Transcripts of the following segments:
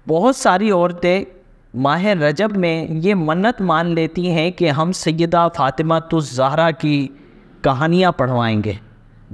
बहुत सारी औरतें माह रजब में ये मन्नत मान लेती हैं कि हम सैयदा फ़ातिमातुज़ ज़हरा की कहानियाँ पढ़वाएंगे,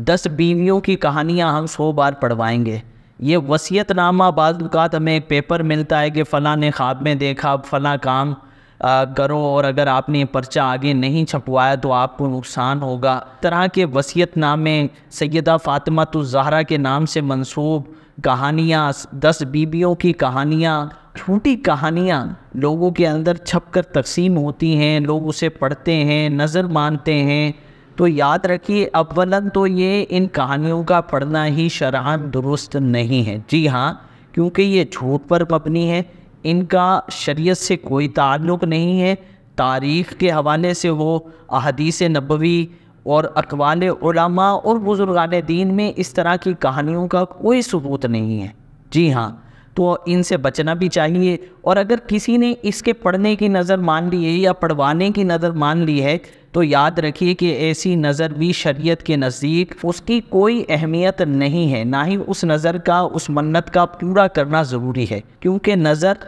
10 बीवियों की कहानियाँ हम 100 बार पढ़वाएंगे। ये वसीयतनामा बाज़ औक़ात हमें पेपर मिलता है कि फ़लाँ ने ख्वाब में देखा फ़लाँ काम करो, और अगर आपने ये पर्चा आगे नहीं छपवाया तो आपको नुकसान होगा। तरह के वसीयतनामे, सैयदा फ़ातिमातुज़ ज़हरा के नाम से मंसूब कहानियाँ, 10 बीवियों की कहानियाँ, छोटी कहानियाँ लोगों के अंदर छपकर तक़सीम होती हैं, लोग उसे पढ़ते हैं, नज़र मानते हैं। तो याद रखिए, अव्वलन तो ये इन कहानियों का पढ़ना ही शरअन दुरुस्त नहीं है। जी हाँ, क्योंकि ये झूठ पर मबनी है, इनका शरीयत से कोई ताल्लुक़ नहीं है। तारीख़ के हवाले से वो अहदीस नबवी और अक़वाल उलमा और बुज़ुर्गान दीन में इस तरह की कहानियों का कोई सबूत नहीं है। जी हाँ, तो इनसे बचना भी चाहिए। और अगर किसी ने इसके पढ़ने की नज़र मान ली है या पढ़वाने की नज़र मान ली है तो याद रखिए कि ऐसी नज़र भी शरीयत के नज़दीक उसकी कोई अहमियत नहीं है, ना ही उस नज़र का, उस मन्नत का पूरा करना ज़रूरी है। क्योंकि नज़र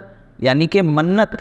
यानी कि मन्नत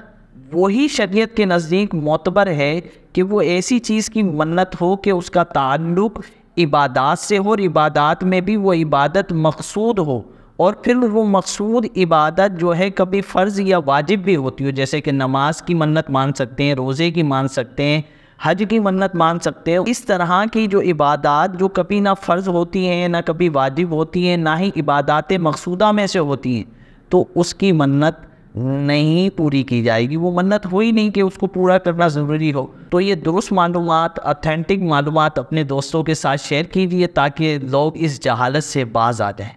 वही शरीयत के नज़दीक मोतबर है कि वो ऐसी चीज़ की मन्नत हो कि उसका ताल्लुक़ इबादात से हो, और इबादात में भी वो इबादत मक़सूद हो, और फिर वो मक़सूद इबादत जो है कभी फ़र्ज़ या वाजिब भी होती हो। जैसे कि नमाज की मन्नत मान सकते हैं, रोज़े की मान सकते हैं, हज की मन्नत मान सकते हैं। इस तरह की जो इबादत जो कभी ना फ़र्ज़ होती हैं, ना कभी वाजिब होती हैं, ना ही इबादत मक़सूदा में से होती हैं, तो उसकी मन्नत नहीं पूरी की जाएगी। वो मन्नत हो ही नहीं कि उसको पूरा करना ज़रूरी हो। तो ये दुरुस्त मालूमात, ऑथेंटिक मालूमात अपने दोस्तों के साथ शेयर कीजिए ताकि लोग इस जहालत से बाज़ आ जाएँ।